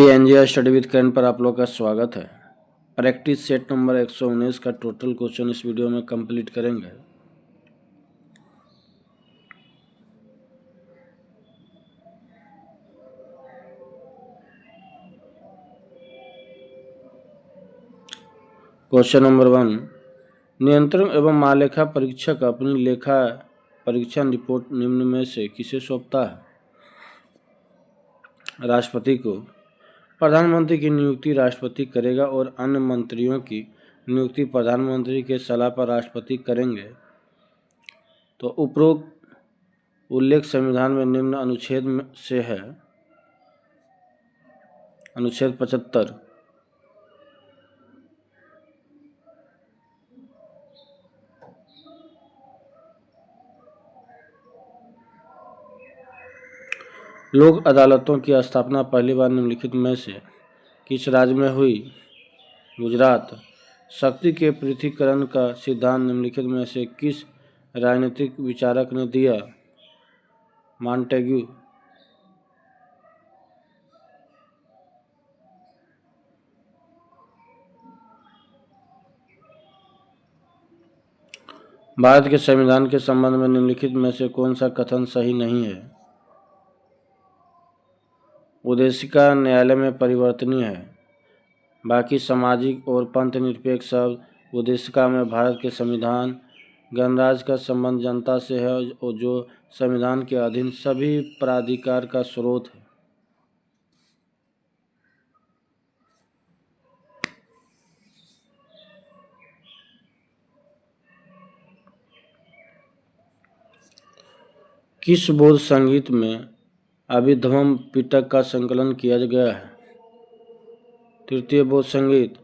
पीएनजीआर study with करण पर आप लोग का स्वागत है। प्रैक्टिस सेट नंबर 119 का टोटल क्वेश्चन इस वीडियो में कंप्लीट करेंगे। क्वेश्चन नंबर 1, नियंत्रण एवं महालेखा परीक्षक अपनी लेखा परीक्षण रिपोर्ट निम्न में से किसे सौंपता है? राष्ट्रपति को। प्रधानमंत्री की नियुक्ति राष्ट्रपति करेगा और अन्य मंत्रियों की नियुक्ति प्रधानमंत्री के सलाह पर राष्ट्रपति करेंगे। तो उपरोक्त उल्लेख संविधान में निम्न अनुच्छेद से है। अनुच्छेद 75। लोक अदालतों की स्थापना पहली बार निम्नलिखित में से किस राज्य में हुई? गुजरात। शक्ति के पृथक्करण का सिद्धांत निम्नलिखित में से किस राजनीतिक विचारक ने दिया? मॉन्टेग्यू। भारत के संविधान के संबंध में निम्नलिखित में से कौन सा कथन सही नहीं है? उद्देशिका न्यायालय में परिवर्तनीय है। बाकी सामाजिक और पंथ निरपेक्ष शब्द उद्देशिका में भारत के संविधान गणराज्य का संबंध जनता से है और जो संविधान के अधीन सभी प्राधिकार का स्रोत है। किस बौद्ध संगीत में अभिधम्म पिटक का संकलन किया गया है? तृतीय बौद्ध संगीत।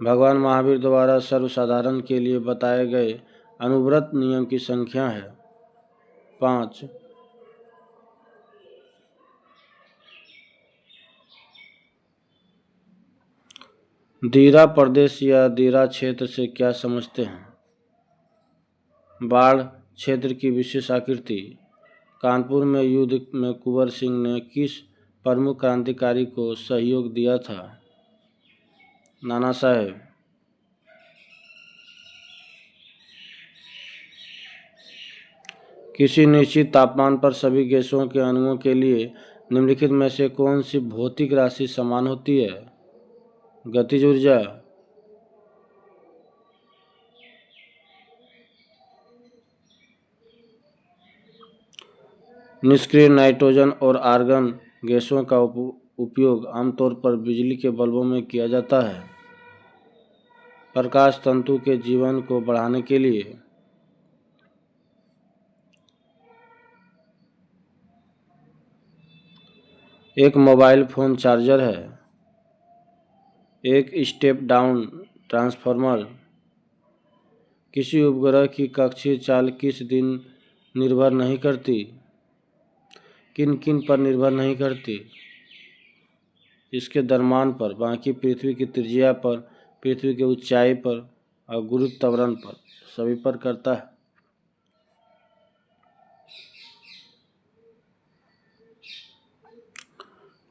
भगवान महावीर द्वारा सर्वसाधारण के लिए बताए गए अनुव्रत नियम की संख्या है 5। दीरा प्रदेश या दीरा क्षेत्र से क्या समझते हैं? बाढ़ क्षेत्र की विशेष आकृति। कानपुर में युद्ध में कुंवर सिंह ने किस प्रमुख क्रांतिकारी को सहयोग दिया था? नाना साहेब। किसी निश्चित तापमान पर सभी गैसों के अणुओं के लिए निम्नलिखित में से कौन सी भौतिक राशि समान होती है? गतिज ऊर्जा। निष्क्रिय नाइट्रोजन और आर्गन गैसों का उपयोग आमतौर पर बिजली के बल्बों में किया जाता है। प्रकाश तंतु के जीवन को बढ़ाने के लिए। एक मोबाइल फोन चार्जर है। एक स्टेप डाउन ट्रांसफार्मर। किसी उपग्रह की कक्षीय चाल किस दिन निर्भर नहीं करती? किन किन पर निर्भर नहीं करती? इसके द्रव्यमान पर, बाकी पृथ्वी की त्रिज्या पर, पृथ्वी की ऊंचाई पर और गुरुत्व त्वरण पर, सभी पर करता है।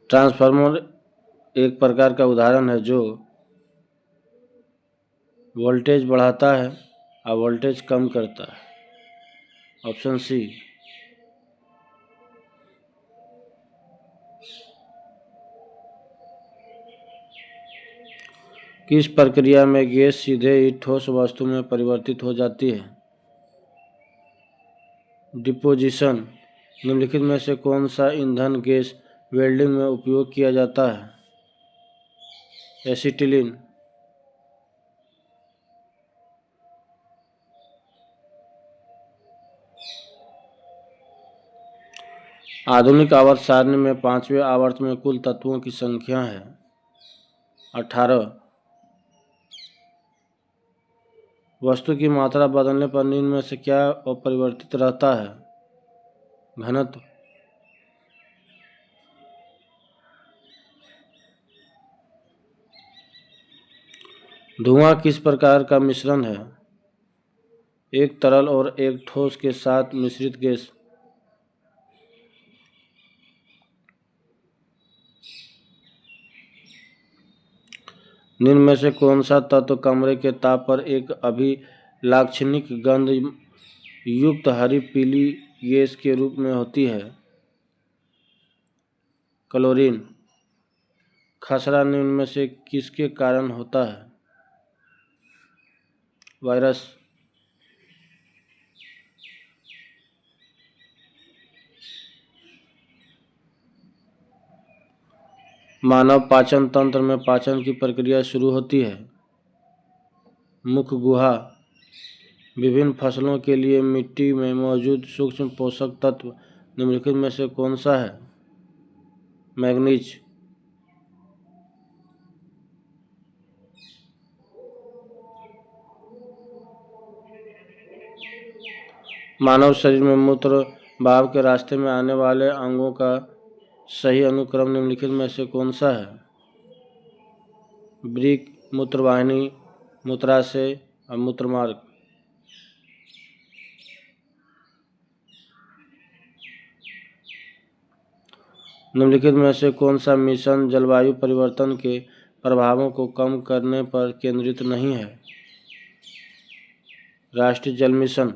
ट्रांसफार्मर एक प्रकार का उदाहरण है जो वोल्टेज बढ़ाता है और वोल्टेज कम करता है। Option C. किस प्रक्रिया में गैस सीधे ही ठोस वस्तु में परिवर्तित हो जाती है? डिपोजिशन। निम्नलिखित में से कौन सा ईंधन गैस वेल्डिंग में उपयोग किया जाता है? एसिटिलीन। आधुनिक आवर्त सारणी में 5वें आवर्त में कुल तत्वों की संख्या है 18। वस्तु की मात्रा बदलने पर निम्न में से क्या अपरिवर्तित रहता है? घनत्व। धुआं किस प्रकार का मिश्रण है? एक तरल और एक ठोस के साथ मिश्रित गैस। निम्न में से कौन सा तत्व कमरे के ताप पर एक अभिलाक्षणिक गंध युक्त हरी पीली गैस के रूप में होती है? क्लोरीन। खसरा निम्न में से किसके कारण होता है? वायरस। मानव पाचन तंत्र में पाचन की प्रक्रिया शुरू होती है। मुख गुहा। विभिन्न फसलों के लिए मिट्टी में मौजूद सूक्ष्म पोषक तत्व निम्नलिखित में से कौन सा है? मैग्नीज। मानव शरीर में मूत्र भाव के रास्ते में आने वाले अंगों का सही अनुक्रम निम्नलिखित में से कौन सा है? वृक्क, मूत्रवाहिनी, मूत्राशय और मूत्रमार्ग। निम्नलिखित में से कौन सा मिशन जलवायु परिवर्तन के प्रभावों को कम करने पर केंद्रित नहीं है? राष्ट्रीय जल मिशन।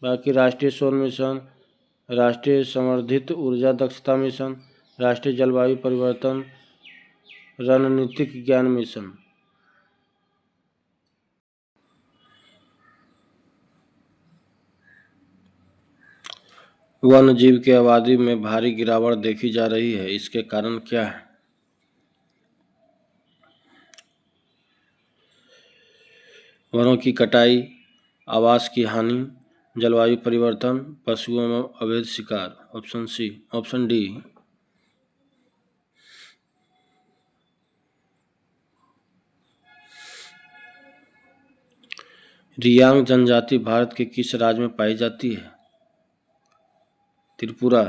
बाकी राष्ट्रीय सौर मिशन, राष्ट्रीय संवर्धित ऊर्जा दक्षता मिशन, राष्ट्रीय जलवायु परिवर्तन रणनीतिक ज्ञान मिशन। वन्य जीव की आबादी में भारी गिरावट देखी जा रही है, इसके कारण क्या है? वनों की कटाई, आवास की हानि, जलवायु परिवर्तन, पशुओं में अवैध शिकार। Option C. Option D. Reang जनजाति भारत के किस राज्य में पाई जाती है? त्रिपुरा।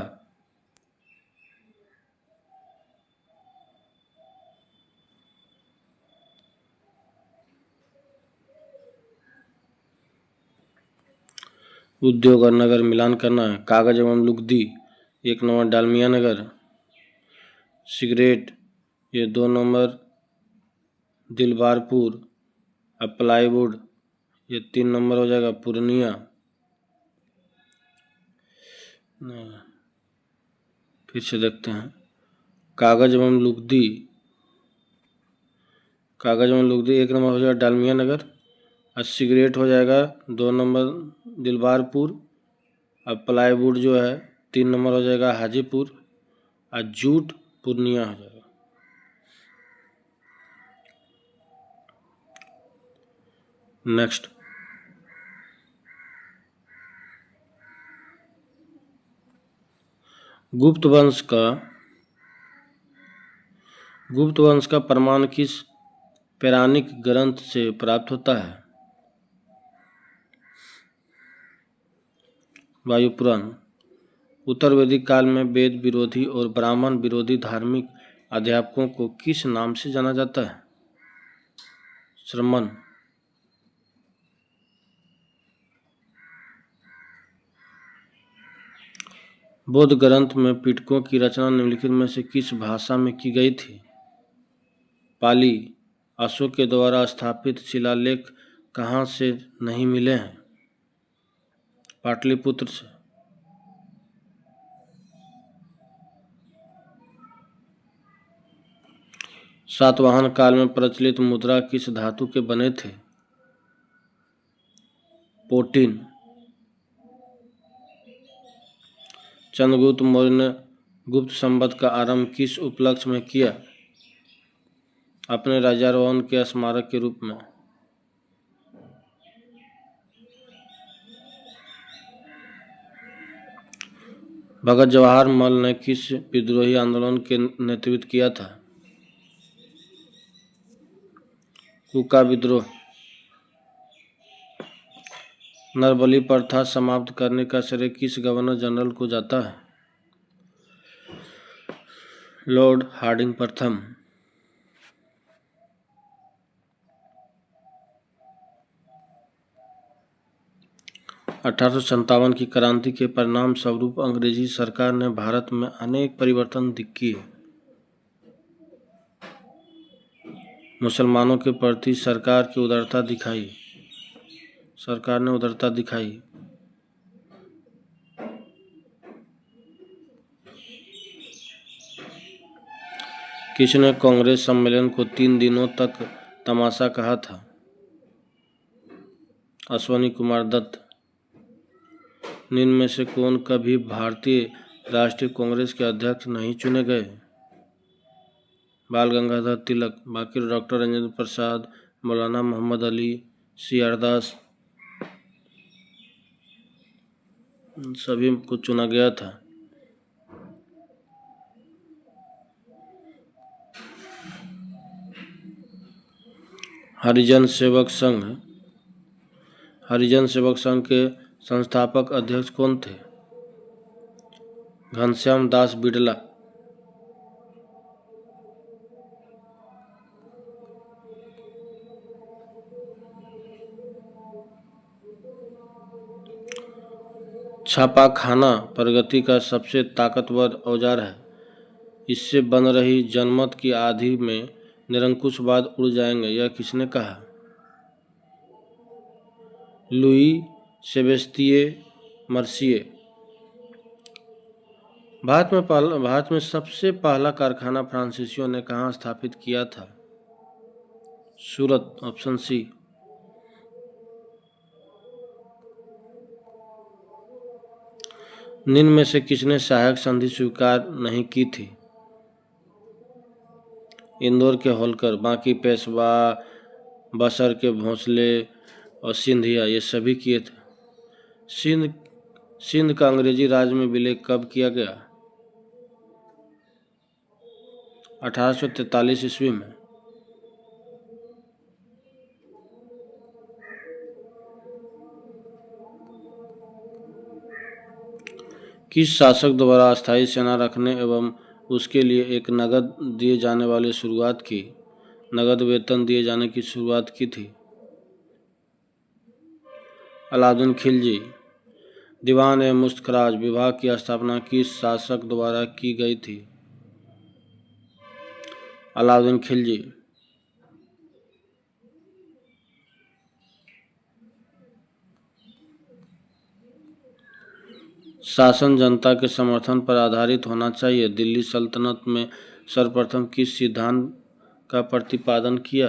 उद्योग और नगर मिलान करना है। कागज एवं लुगदी 1 नंबर डालमिया नगर। सिगरेट ये 2 नंबर दिलबारपुर। और प्लाईवुड ये 3 नंबर हो जाएगा पूर्णिया। फिर से देखते हैं। कागज एवं लुगदी 1 नंबर हो जाएगा डालमिया नगर। और सिगरेट हो जाएगा 2 नंबर दिलबारपुर। और प्लाईवुड जो है 3 नंबर हो जाएगा हाजीपुर। और जूट पूर्णिया हो जाएगा। नेक्स्ट। गुप्त वंश का प्रमाण किस पौराणिक ग्रंथ से प्राप्त होता है? वायु पुराण। उत्तर वैदिक काल में वेद विरोधी और ब्राह्मण विरोधी धार्मिक अध्यापकों को किस नाम से जाना जाता है? श्रमण। बौद्ध ग्रंथ में पिटकों की रचना निम्नलिखित में से किस भाषा में की गई थी? पाली। अशोक के द्वारा स्थापित शिलालेख कहाँ से नहीं मिले हैं? पाटलिपुत्र से। सातवाहन काल में प्रचलित मुद्रा किस धातु के बने थे? पोटीन। चंद्रगुप्त मौर्य ने गुप्त संवत का आरंभ किस उपलक्ष्य में किया? अपने राज्यारोहण के स्मारक के रूप में। भगत जवाहर मल ने किस विद्रोही आंदोलन के नेतृत्व किया था? कूका विद्रोह। नरबली प्रथा समाप्त करने का श्रेय किस गवर्नर जनरल को जाता है? लॉर्ड हार्डिंग प्रथम। 1857 की क्रांति के परिणाम स्वरूप अंग्रेजी सरकार ने भारत में अनेक परिवर्तन किए। मुसलमानों के प्रति सरकार ने उदारता दिखाई। किसने कांग्रेस सम्मेलन को 3 दिनों तक तमाशा कहा था? अश्वनी कुमार दत्त। निम्न में से कौन कभी भारतीय राष्ट्रीय कांग्रेस के अध्यक्ष नहीं चुने गए? बाल गंगाधर तिलक, बाकी डॉक्टर राजेंद्र प्रसाद, मौलाना मोहम्मद अली, CR दास, सभी को चुना गया था। हरिजन सेवक संघ के संस्थापक अध्यक्ष कौन थे? घनश्याम दास बिड़ला। छापाखाना प्रगति का सबसे ताकतवर औजार है। इससे बन रही जनमत की आंधी में निरंकुशवाद उड़ जाएंगे, यह किसने कहा? लुई सेबेस्तिये मर्सिये। भारत में सबसे पहला कारखाना फ्रांसीसियों ने कहाँ स्थापित किया था? सूरत, ऑप्शन सी। निम्न में से किसने सहायक संधि स्वीकार नहीं की थी? इंदौर के होलकर, बाकी पेशवा, बसर के भोंसले और सिंधिया, ये सभी किए थे। सिंध का अंग्रेजी राज में विलय कब किया गया? 1843 ईस्वी में। किस शासक द्वारा अस्थायी सेना रखने एवं उसके लिए एक नगद दिए जाने वाली शुरुआत की? नगद वेतन दिए जाने की शुरुआत की थी? अलाउद्दीन खिलजी। दीवान ए मुश्तखराज विभाग की स्थापना किस शासक द्वारा की गई थी? अलाउद्दीन खिलजी। शासन जनता के समर्थन पर आधारित होना चाहिए। दिल्ली सल्तनत में सर्वप्रथम किस सिद्धांत का प्रतिपादन किया?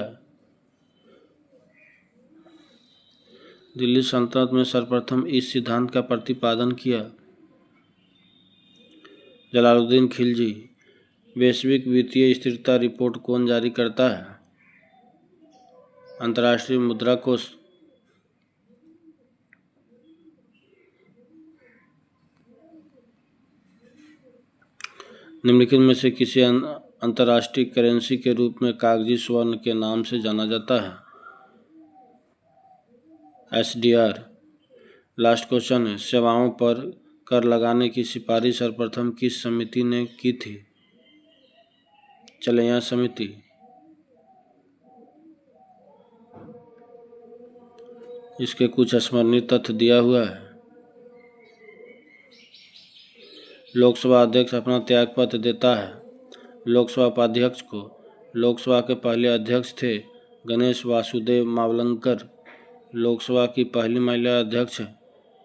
दिल्ली सल्तनत में सर्वप्रथम इस सिद्धांत का प्रतिपादन किया जलालुद्दीन खिलजी। वैश्विक वित्तीय स्थिरता रिपोर्ट कौन जारी करता है? अंतर्राष्ट्रीय मुद्रा कोष। निम्नलिखित में से किसी अंतर्राष्ट्रीय करेंसी के रूप में कागजी स्वर्ण के नाम से जाना जाता है? SDR। लास्ट क्वेश्चन है, सेवाओं पर कर लगाने की सिफारिश सर्वप्रथम किस समिति ने की थी? चलैया समिति। इसके कुछ स्मरणीय तथ्य दिया हुआ है। लोकसभा अध्यक्ष अपना त्यागपत्र देता है लोकसभा उपाध्यक्ष को। लोकसभा के पहले अध्यक्ष थे गणेश वासुदेव मावलंकर। लोकसभा की पहली महिला अध्यक्ष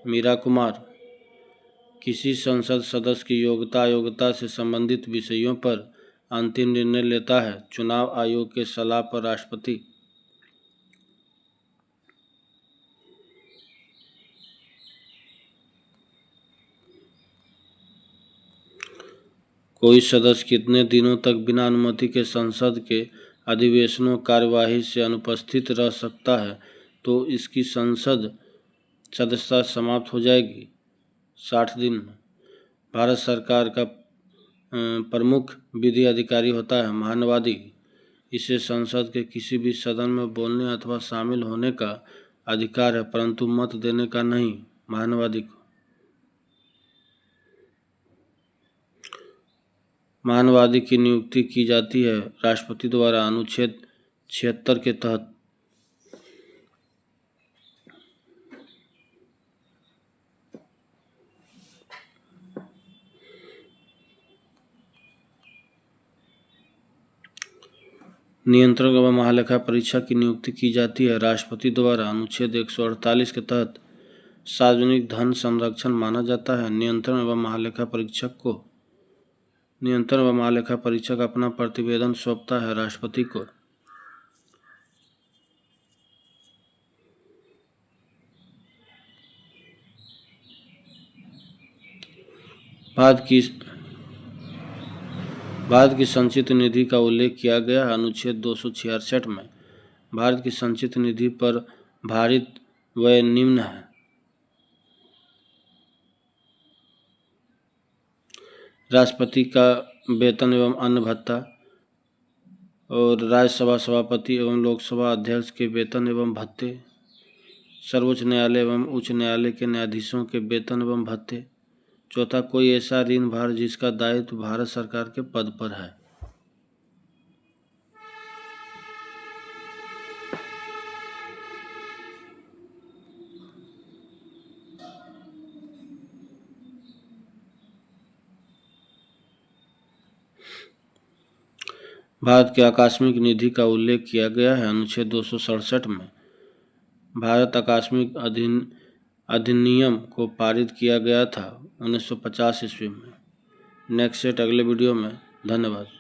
मीरा कुमार। किसी संसद सदस्य की योग्यता अयोग्यता से संबंधित विषयों पर अंतिम निर्णय लेता है चुनाव आयोग के सलाह पर राष्ट्रपति। कोई सदस्य कितने दिनों तक बिना अनुमति के संसद के अधिवेशनों कार्यवाही से अनुपस्थित रह सकता है तो इसकी संसद सदस्यता समाप्त हो जाएगी? 60 दिन में। भारत सरकार का प्रमुख विधि अधिकारी होता है महानुवादी। इसे संसद के किसी भी सदन में बोलने अथवा शामिल होने का अधिकार है परंतु मत देने का नहीं। महानुवादी को महानुवादी की नियुक्ति की जाती है राष्ट्रपति द्वारा अनुच्छेद 76 के तहत। नियंत्रक एवं महालेखा परीक्षक की नियुक्ति की जाती है राष्ट्रपति द्वारा। अनुच्छेद 148 के तहत सार्वजनिक धन संरक्षण माना जाता है। नियंत्रण एवं महालेखा परीक्षक अपना प्रतिवेदन सौंपता है राष्ट्रपति को। भारत की संचित निधि का उल्लेख किया गया है अनुच्छेद 266 में। भारत की संचित निधि पर भारित व्यय निम्न है। राष्ट्रपति का वेतन एवं अन्य भत्ता और राज्यसभा सभापति एवं लोकसभा अध्यक्ष के वेतन एवं भत्ते, सर्वोच्च न्यायालय एवं उच्च न्यायालय के न्यायाधीशों के वेतन एवं भत्ते। चौथा, कोई ऐसा ऋण भार जिसका दायित्व भारत सरकार के पद पर है। भारत के आकस्मिक निधि का उल्लेख किया गया है अनुच्छेद 267 में। भारत आकस्मिक अधिनियम को पारित किया गया था 1950 ईस्वी में। नेक्स्ट सेट अगले वीडियो में। धन्यवाद।